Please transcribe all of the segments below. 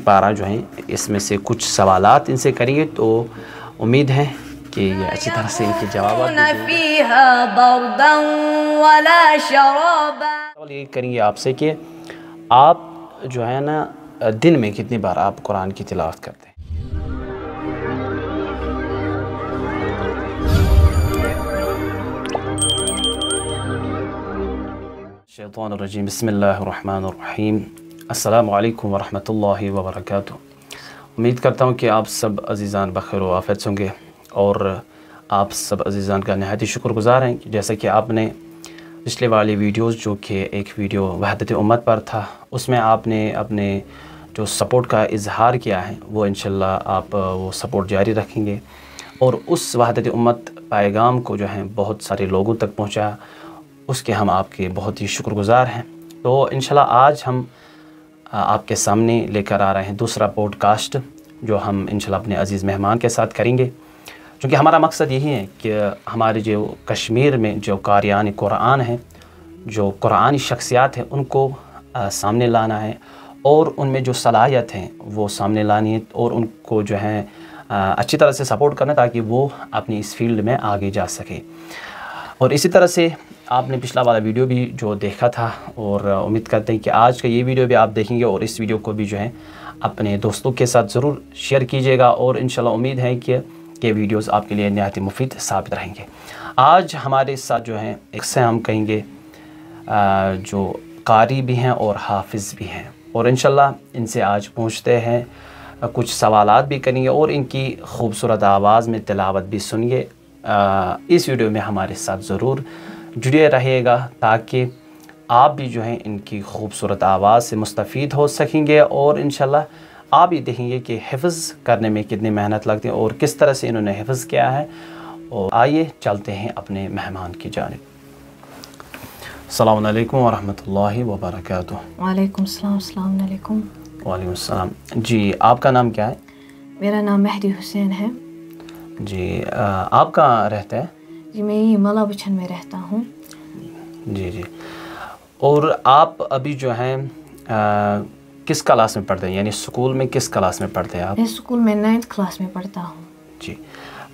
पारा जो है इसमें से कुछ सवालात इनसे करेंगे, तो उम्मीद है कि ये अच्छी तरह से इनके जवाब सवाल ये करेंगे आपसे कि आप जो है ना दिन में कितनी बार आप कुरान की तिलावत करते हैं? शैतानुर्रजीम, बिस्मिल्लाहिर्रहमानिर्रहीम, अस्सलामु अलैकुम वरहमतुल्लाहि वबरकातुहू। उम्मीद करता हूँ कि आप सब अज़ीज़ान बख़ैर व आफ़ियत से होंगे और आप सब अज़ीज़ान का नहायत ही शुक्रगुज़ार हैं कि जैसा कि आपने पिछले वाली वीडियोज़ जो कि एक वीडियो वहदत उम्मत पर था, उसमें आपने अपने जो सपोर्ट का इज़हार किया है वो इंशाअल्लाह आप वो सपोर्ट जारी रखेंगे और उस वहदत उम्मत पैगाम को जो है बहुत सारे लोगों तक पहुँचाया, उसके हम आपके बहुत ही शुक्रगुज़ार हैं। तो इंशाअल्लाह आज हम आपके सामने लेकर आ रहे हैं दूसरा पॉडकास्ट जो हम इंशाअल्लाह अपने अज़ीज़ मेहमान के साथ करेंगे, क्योंकि हमारा मकसद यही है कि हमारे जो कश्मीर में जो कारियान कुरान हैं, जो कुरानी शख्सियात हैं, उनको सामने लाना है और उनमें जो सलाहियत हैं वो सामने लानी है और उनको जो है अच्छी तरह से सपोर्ट करना ताकि वो अपनी इस फील्ड में आगे जा सके। और इसी तरह से आपने पिछला वाला वीडियो भी जो देखा था और उम्मीद करते हैं कि आज का ये वीडियो भी आप देखेंगे और इस वीडियो को भी जो है अपने दोस्तों के साथ ज़रूर शेयर कीजिएगा और इंशाल्लाह उम्मीद है कि ये वीडियोस आपके लिए नहायत मुफीद साबित रहेंगे। आज हमारे साथ जो हैं एक से हम कहेंगे जो कारी भी हैं और हाफिज़ भी हैं और इंशाल्लाह इनसे आज पूछते हैं, कुछ सवालात भी करेंगे और इनकी खूबसूरत आवाज़ में तिलावत भी सुनिए। इस वीडियो में हमारे साथ ज़रूर जुड़े रहिएगा ताकि आप भी जो है इनकी खूबसूरत आवाज़ से मुस्तफ़ीद हो सकेंगे और इंशाल्लाह आप ही देखेंगे कि हिफ्ज़ करने में कितनी मेहनत लगती है और किस तरह से इन्होंने हिफ्ज़ किया है। और आइए चलते हैं अपने मेहमान की जानिब। अस्सलामु अलैकुम वरहमतुल्लाहि वबरकातुहू। वालेकुम सलाम। अस्सलाम वालेकुम। वालेकुम सलाम। जी, आपका नाम क्या है? मेरा नाम मेहदी हुसैन है। जी, आप कहाँ रहते हैं? जी, मैं ये मलाबुछन में रहता हूँ। जी जी। और आप अभी जो हैं किस क्लास में पढ़ते हैं, यानी स्कूल में किस क्लास में पढ़ते हैं आप? मैं स्कूल में 9th क्लास में पढ़ता हूँ। जी,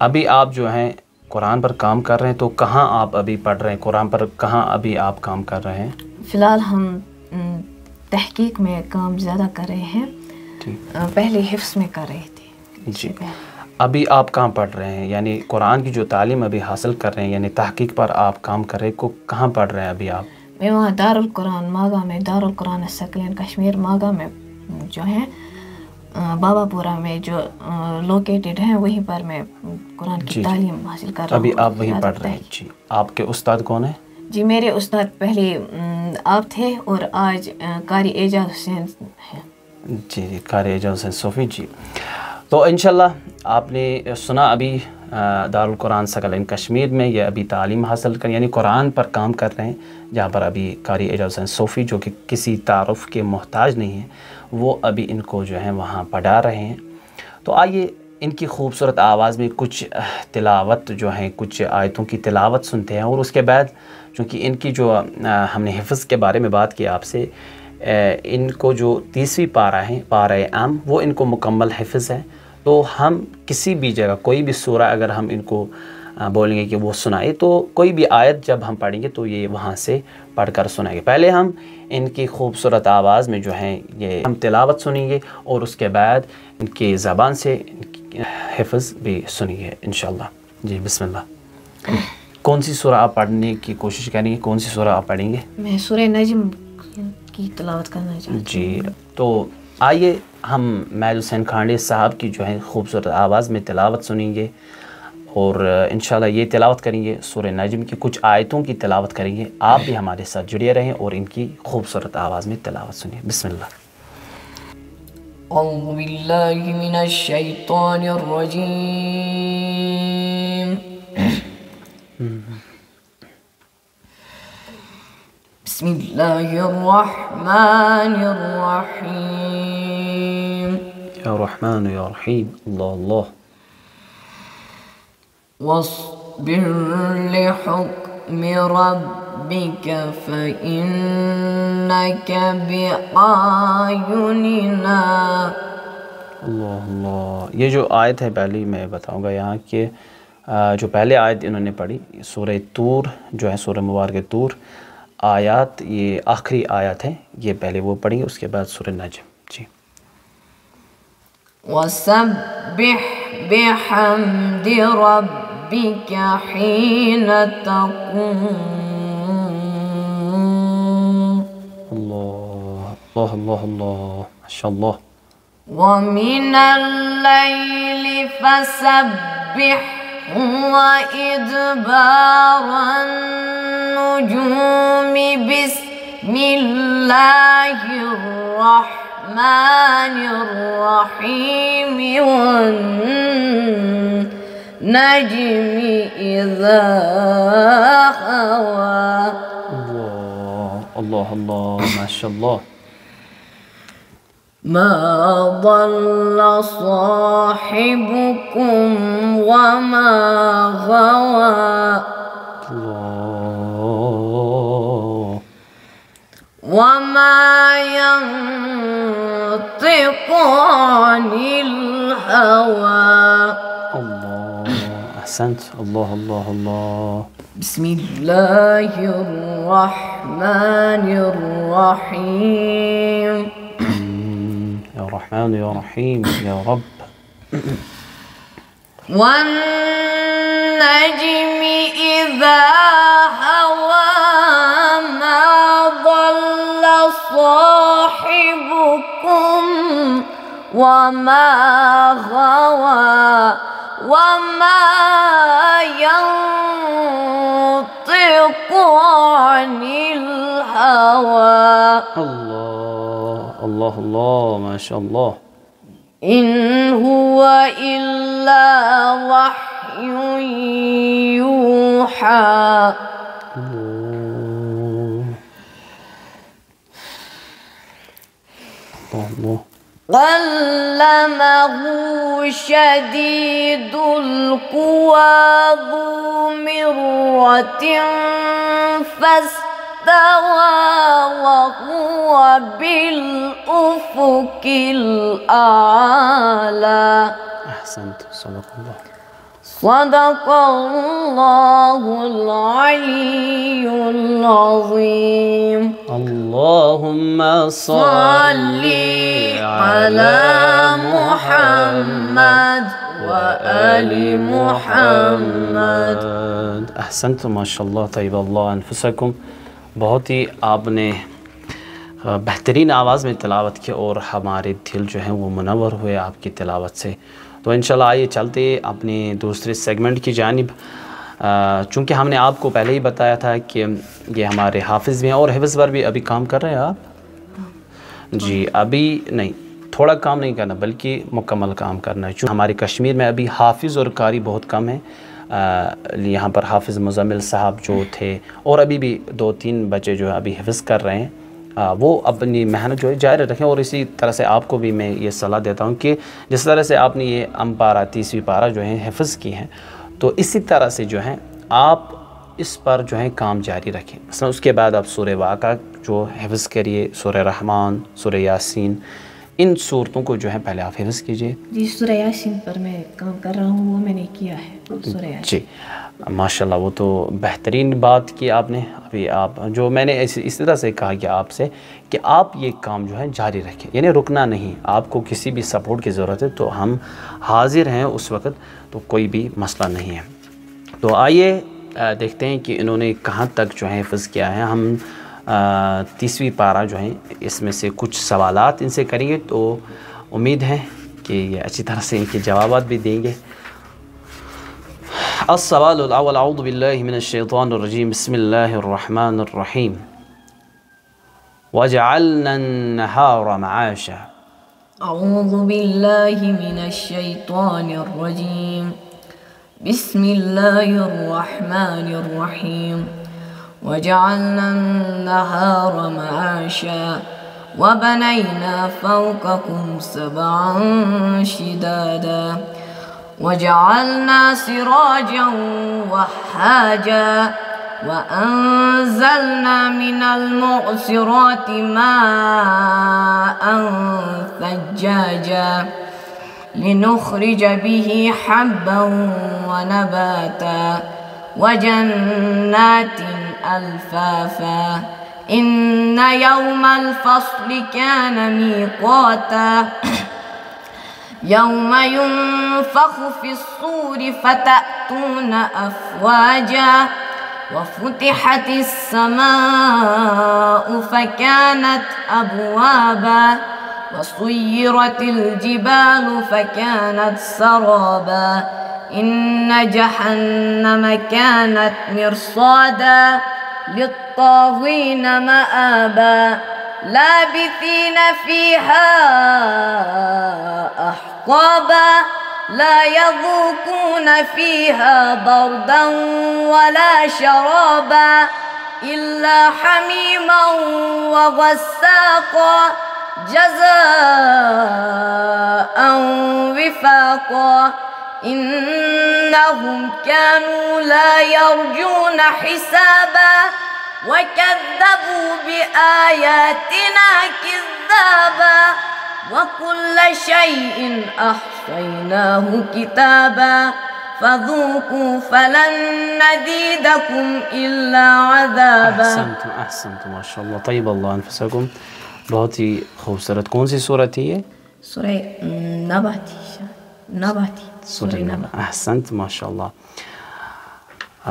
अभी आप जो हैं कुरान पर काम कर रहे हैं, तो कहाँ आप अभी पढ़ रहे हैं? कुरान पर कहाँ अभी आप काम कर रहे हैं? फ़िलहाल हम तहकीक में काम ज़्यादा कर रहे हैं, पहले हिफ्ज़ में कर रहे थे। जी, अभी आप कहाँ पढ़ रहे हैं, यानी कुरान की जो तालीम अभी हासिल कर रहे हैं, यानी तहकीक पर आप काम कर रहे हैं, को कहाँ पढ़ रहे हैं अभी आप? मैं वहाँ दारुल कुरान मागा में, दारुल कुरान सकलेन कश्मीर मागा में जो है बाबापुरा में जो लोकेटेड है, वहीं पर मैं कुरान की तालीम हासिल कर रहा हूँ। अभी आप वहीं पढ़ रहे हैं। जी, आपके उस्ताद कौन है? जी, मेरे उस्ताद पहले आप थे और आज कारी एजाज हुसैन है। जी जी, कारी एजाज हुसैन सोफ़ी जी। तो इंशाल्लाह आपने सुना अभी दारुल कुरान सकलेन कश्मीर में ये अभी तालीम हासिल कर यानी कुरान पर काम कर रहे हैं, जहाँ पर अभी कारी एजाज हुसैन सोफ़ी जो कि किसी तारुफ़ के मोहताज नहीं है, वो अभी इनको जो है वहाँ पढ़ा रहे हैं। तो आइए इनकी खूबसूरत आवाज़ में कुछ तिलावत जो है, कुछ आयतों की तिलावत सुनते हैं और उसके बाद चूँकि इनकी जो हमने हिफ्ज़ के बारे में बात की आपसे, इनको जो 30वीं पारा है, पारा आम, वो इनको मुकम्मल हिफ्ज़ है। तो हम किसी भी जगह कोई भी सूरा अगर हम इनको बोलेंगे कि वो सुनाए, तो कोई भी आयत जब हम पढ़ेंगे तो ये वहाँ से पढ़कर सुनाएंगे। पहले हम इनकी खूबसूरत आवाज़ में जो है ये हम तिलावत सुनेंगे और उसके बाद इनकी ज़बान से हिफ्ज़ भी सुनेंगे इंशाअल्लाह। जी, बिस्मिल्लाह। कौन सी सूरा आप पढ़ने की कोशिश करेंगे, कौन सी सूरा आप पढ़ेंगे? मैं सूरह नजम की तिलावत करना चाहती हूँ। जी, तो आइए हम महदी हुसैन खांडे साहब की जो है खूबसूरत आवाज़ में तिलावत सुनेंगे और इंशाल्लाह ये तिलावत करेंगे, सूरह नजम की कुछ आयतों की तिलावत करेंगे। आप भी हमारे साथ जुड़े रहें और इनकी खूबसूरत आवाज़ में तिलावत सुनिए। बिस्मिल्लाह। औज़ु बिल्लाहि मिनश शैतानिर रजीम। बिस्मिल्लाहिर रहमानिर रहीम। या रहमान या रहीम। अल्लाह अल्लाह। वस्बिर लिहुक्मि रब्बिक फइन्नक बिआयुनिना अल्लाह अल्लाह। ये जो आयत है पहली मैं बताऊंगा यहाँ कि जो पहले आयत इन्होंने पढ़ी सूरह तूर जो है सूरह मुबारक तूर आयत, ये आखिरी आयत है, ये पहले वो पढ़ी, उसके बाद सूरह नजम। जी। वसब्बिह बिहम्दि रब्बिका हीन तक़ूम। अल्लाह अल्लाह अल्लाह माशाअल्लाह। वमिनल लैलि फसब्बिहु व इदबारन नुजूमि बिस्मिल्लाहिर रहमानिर रहीम वन नजमि इज़ा हवा। अल्लाह अल्लाह माशाअल्लाह। मा ضل صاحبكم وما غوى وما ينطق عن الهوى. الله أحسنت. الله الله الله. بسم الله الرحمن الرحيم. يا رحمن يا رحيم يا رب. والنجم إذا هوى ما ضل صاحبكم وما غوى وما ينطق عن الهوى. الله الله الله ما شاء الله. إن هو إلا وحي يوحى. الله. علمه شديد القوى ذو مرة فاستوى وهو بالأفق الأعلى. أحسنت. صدق الله. صدق الله العلي العظيم. اللهم صل على محمد وآل محمد. أحسنت माशाल्लाह. तय्यब अल्लाह अनफुसकुम. बहुत ही आपने बेहतरीन आवाज़ में तिलावत की और हमारे दिल जो हैं वो मुनव्वर हुए आपकी तिलावत से। तो इंशाल्लाह आइए चलते अपने दूसरे सेगमेंट की जानिब। चूँकि हमने आपको पहले ही बताया था कि ये हमारे हाफिज़ भी हैं और हिफ्ज़ पर भी अभी काम कर रहे हैं आप जी। अभी नहीं, थोड़ा काम नहीं करना बल्कि मुकम्मल काम करना है। चूँकि हमारे कश्मीर में अभी हाफिज़ और कारी बहुत कम है। यहाँ पर हाफिज़ मुज़म्मिल साहब जो थे और अभी भी 2-3 बच्चे जो है अभी हिफ्ज़ कर रहे हैं, वो अपनी मेहनत जो है जारी रखें। और इसी तरह से आपको भी मैं ये सलाह देता हूँ कि जिस तरह से आपने ये पारा 30वीं पारा जो है हिफ्ज़ की हैं, तो इसी तरह से जो है आप इस पर जो है काम जारी रखें। मसलन उसके बाद आप सूरह वाक़ा जो हिफ्ज़ करिए, सूरह रहमान, सूरह यासीन, इन सूरतों को जो है पहले आप हिफ्ज़ कीजिए। जी सूरह यासीन पर मैं काम कर रहा हूँ, वो मैंने किया है सूरह यासीन। जी माशाल्लाह, वो तो बेहतरीन बात की आपने। अभी आप जो मैंने इस तरह से कहा कि आपसे कि आप ये काम जो है जारी रखें, यानी रुकना नहीं। आपको किसी भी सपोर्ट की ज़रूरत है तो हम हाजिर हैं उस वक़्त, तो कोई भी मसला नहीं है। तो आइए देखते हैं कि इन्होंने कहाँ तक जो है हिफ्ज़ किया है। हम 30वीं पारा जो है इसमें से कुछ सवालात इनसे करेंगे, तो उम्मीद है कि ये अच्छी तरह से इनके जवाबात भी देंगे। अस्सवालुल अव्वल, अऊज़ु बिल्लाहि मिनश शैतानिर रजीम, बिस्मिल्लाहिर रहमानिर रहीम। वजअलना नहारा मआशा। अऊज़ु बिल्लाहि मिनश शैतानिर रजीम, बिस्मिल्लाहिर रहमानिर रहीम। वजअलना नहारा मआशा वबनैना फौककुम सबअन शिदादा वजअलना सिराजन वहाजा वअंज़लना मिनल मुअसिराति माअन थज्जाजा لنخرج به حبا ونباتا وجنات ألفافا إن يوم الفصل كان ميقاتا يوم ينفخ في الصور فتأتون أفواجا وفتحت السماء فكانت أبوابا وسيرت الجبال فكانت سرابا إن جهنم كانت مرصادا للطاغين مآبا لابثين فيها أحقابا لا يذوقون فيها بردا ولا شرابا إلا حميما وغساقا جزاء وفاقا إنهم كانوا لا يرجون حسابا وكذبوا بآياتنا كذابا وكل شيء أحصيناه كتابا فذوقوا فلن نزيدكم إلا عذابا. أحسنتم ما شاء الله. طيب الله أنفسكم. बहुत ही खूबसूरत. कौन सी सूरत है ये? सूरह नबाती. सूरह नबा. अहसंत माशाल्लाह.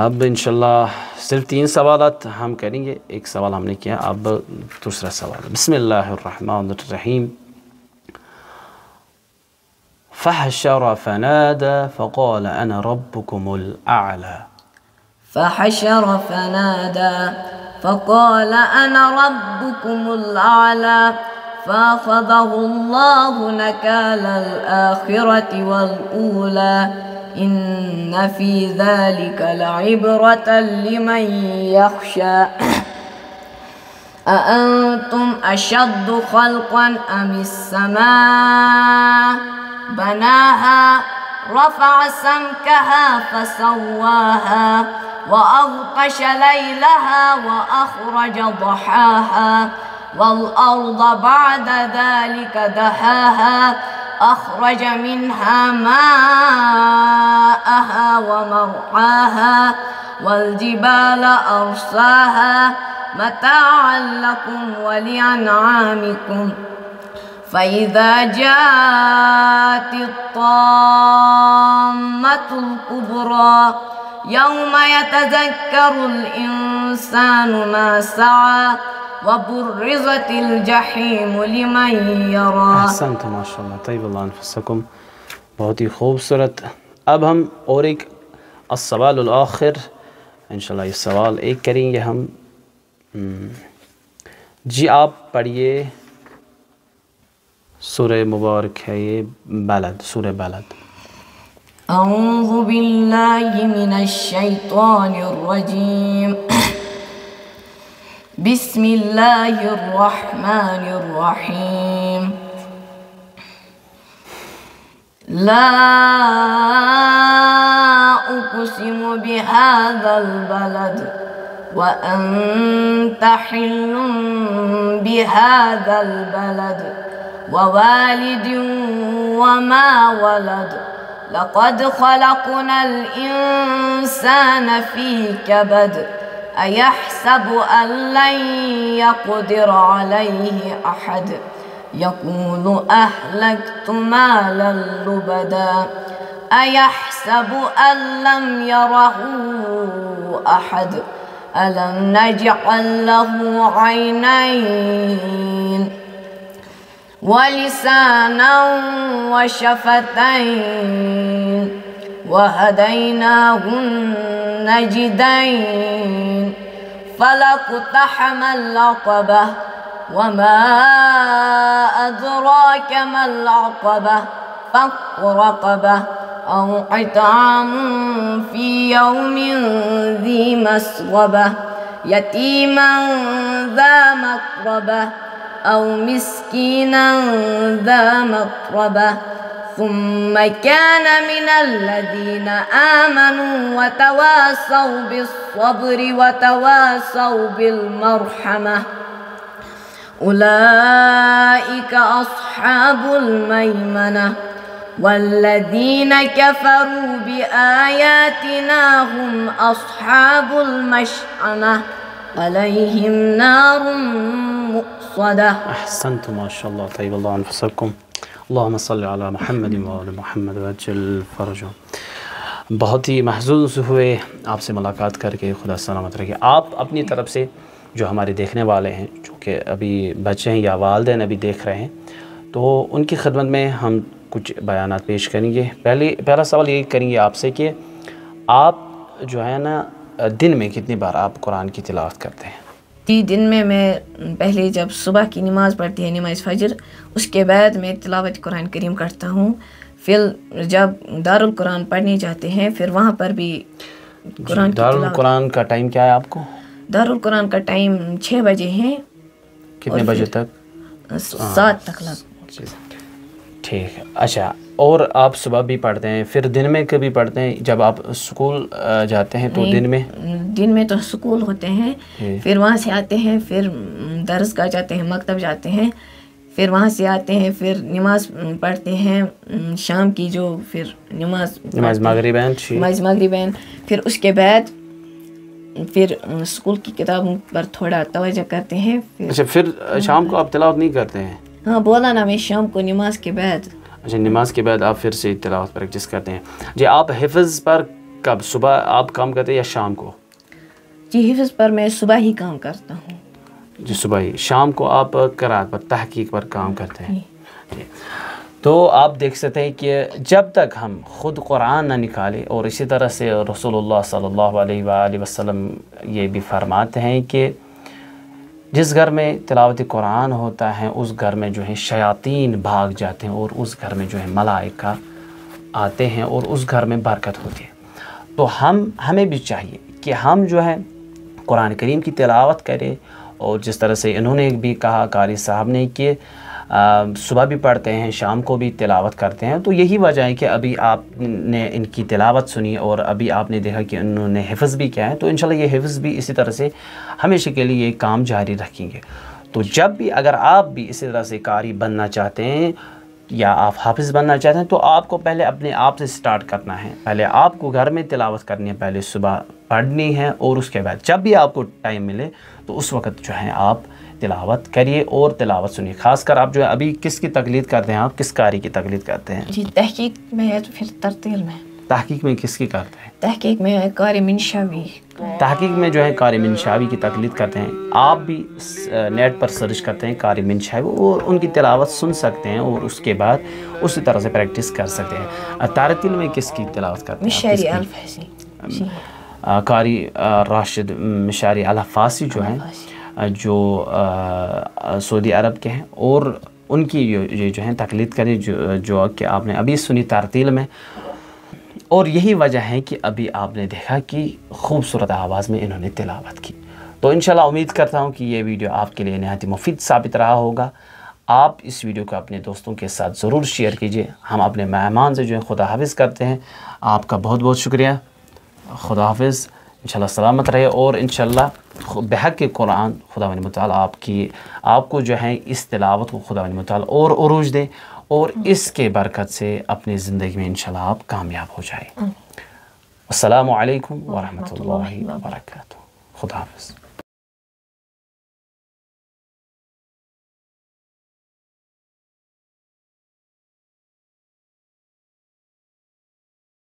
अब इंशाल्लाह सिर्फ 3 सवालात हम करेंगे. एक सवाल हमने किया, अब दूसरा सवाल. बिस्मिल्लाहिर्रहमानिर्रहीम. فحشر فنادى فقال أنا ربكم الأعلى. فحشر فنادى فقال أنا ربكم الأعلى فأخذه الله نكال الآخرة والأولى إن في ذلك لعبرة لمن يخشى. أأنتم أشد خلقا أم السماء بناها رفع سمكها فسواها وأغطش ليلها وأخرج ضحاها والأرض بعد ذلك دحاها أخرج منها ماءها ومرعاها والجبال أرساها متاعا لكم ولأنعامكم فإذا جاءت الطامة الكبرى يوم يتذكر الإنسان ما سعى وبرزت الجحيم لمن يرى. أحسنتم ما شاء الله. طيب الله أنفسكم. बहुत ही खूबसूरत. अब हम और एक السوال الآخر इंशाल्लाह. इस सवाल एक करेंगे हम. जी आप पढ़िए. सूरह मुबारक है ये बलद. सूरह बलद. أعوذ بالله من الشيطان الرجيم. بسم الله الرحمن الرحيم. لا أقسم بهذا البلد وأنت حل بهذا البلد ووالد وما ولد لقد خلقنا الإنسان في كبد أيحسب أن لن يقدر عليه أحد يقول أهلكت مالا لبدا أيحسب أن لم يره أحد ألم نجعل له عينين ولسانا وشفتين وهديناه النجدين فلاقتحم العقبة وما أدراك ما العقبة فك رقبة أو إطعام في يوم ذي مسغبة يتيما ذا مقربة أو مسكينا ذا متربة ثم كان من الذين آمنوا وتواصوا بالصبر وتواصوا بالمرحمة أولئك أصحاب الميمنة والذین کفروا بآیاتنا هم اصحاب المشأمة علیہم نار مؤصدة. احسنتم ما شاء اللہ طیب اللہ انفسکم. اللہم صلی علی محمد وآل محمد وعجل فرجهم. بہت ہی محظوظ ہوئے آپ سے ملاقات کر کے. خدا سلامت رکھے. آپ اپنی طرف سے جو ہمارے دیکھنے والے ہیں جو کہ ابھی بچے ہیں یا والدین ابھی دیکھ رہے ہیں تو ان کی خدمت میں ہم کچھ بیانات پیش کریں گے. پہلا سوال یہ کریں گے آپ سے کہ آپ جو ہے نا دن میں کتنی بار آپ قرآن کی تلاوت کرتے ہیں؟ جی دن میں پہلے جب صبح کی نماز پڑھتی ہے نماز فجر اس کے بعد میں تلاوت قرآن کریم کرتا ہوں. پھر جب دارالقرآن پڑھنے جاتے ہیں پھر وہاں پر بھی قرآن کی دارالقرآن کا ٹائم کیا ہے آپ کو؟ دارالقرآن کا ٹائم 6 بجے ہیں. کتنے بجے تک؟ 7 تک لگ. ٹھیک ہے. اچھا اور آپ صبح بھی پڑھتے ہیں پھر دن میں کبھی پڑھتے ہیں جب آپ اسکول جاتے ہیں تو دن میں تو اسکول ہوتے ہیں پھر وہاں سے آتے ہیں پھر درسگاہ جاتے ہیں مکتب جاتے ہیں پھر وہاں سے آتے ہیں پھر نماز پڑھتے ہیں شام کی جو پھر نماز مغربین پھر اس کے بعد پھر اسکول کی کتابوں پر تھوڑا توجہ کرتے ہیں. اچھا پھر شام کو آپ تلاوت نہیں کرتے ہیں؟ ہاں بولا نا میں شام کو نماز کے بعد. اچھا نماز کے بعد آپ پھر سے تلاوت پریکٹس کرتے ہیں. جی آپ حفظ پر کب صبح آپ کام کرتے ہیں یا شام کو؟ جی حفظ پر میں صبح ہی کام کرتا ہوں. جی صبح ہی. شام کو آپ قرات پر تحقیق پر کام کرتے ہیں. تو آپ دیکھ سکتے ہیں کہ جب تک ہم خود قرآن نہ نکالیں اور اسی طرح سے رسول اللہ صلی اللہ علیہ وآلہ وسلم یہ بھی فرماتے ہیں کہ جس گھر میں تلاوت قرآن ہوتا ہے اس گھر میں جو ہے شیاطین بھاگ جاتے ہیں اور اس گھر میں جو ہے ملائکہ آتے ہیں اور اس گھر میں برکت ہوتی ہے. تو ہمیں بھی چاہیے کہ ہم جو ہے قرآن کریم کی تلاوت کریں اور جس طرح سے انہوں نے بھی کہا قاری صاحب نے کہ صبح بھی پڑھتے ہیں شام کو بھی تلاوت کرتے ہیں. تو یہی وجہ ہے کہ ابھی آپ نے ان کی تلاوت سنی اور ابھی آپ نے دیکھا کہ انہوں نے حفظ بھی کیا ہے. تو انشاءاللہ یہ حفظ بھی اسی طرح سے ہمیشہ کے لیے یہ کام جاری رکھیں گے. تو جب بھی اگر آپ بھی اسی طرح سے قاری بننا چاہتے ہیں یا آپ حافظ بننا چاہتے ہیں تو آپ کو پہلے اپنے آپ سے سٹارٹ کرنا ہے. پہلے آپ کو گھر میں تلاوت کرنی ہے, پہلے صبح پڑھنی ہے اور اس کے بعد جب بھی آپ کو ٹائم ملے تو اس وقت جو ہے آپ تلاوت کریے اور تلاوت سنیے. خاص کر آپ جو ہے ابھی کس کی تقلید کرتے ہیں؟ آپ کس قاری کی تقلید کرتے ہیں؟ جی تحقیق میں ہے تو پھر ترتیل میں. تحقیق میں کس کی کرتے ہیں؟ تحقیق میں قاری منشاوی. تحقیق میں جو ہے قاری منشاوی کی تقلید کرتے ہیں. آپ بھی نیٹ پر سرچ کرتے ہیں قاری منشاوی اور ان کی تلاوت سن سکتے ہیں اور اس کے بعد اسی طرح سے پریکٹس کر سکتے ہیں. ترتیل میں کس کی تلاوت کرتے ہیں؟ مشاری الفاسی. قاری راشد مشاری الفاسی جو ہیں جو سعودی عرب کے ہیں اور ان کی یہ جو ہیں تقلید کریں جو کہ آپ نے ابھی سنی ترتیل میں. اور یہی وجہ ہے کہ ابھی آپ نے دیکھا کہ خوبصورت آواز میں انہوں نے تلاوت کی. تو انشاءاللہ امید کرتا ہوں کہ یہ ویڈیو آپ کے لیے نہایت ہی مفید ثابت رہا ہوگا. آپ اس ویڈیو کو اپنے دوستوں کے ساتھ ضرور شیئر کیجیے. ہم اپنے مہمان سے جو ہے خدا حافظ کرتے ہیں. آپ کا بہت بہت شکریہ. خدا حافظ. انشاءاللہ سلامت رہے اور انشاءاللہ بحق قرآن خداوند متعال آپ کو جو ہے اس تلاوت کو خداوند متعال اور عروج دے اور اس کے برکت سے اپنی زندگی میں انشاءاللہ آپ کامیاب ہو جائیں. السلام علیکم ورحمۃ اللہ وبرکاتہ. خدا حافظ.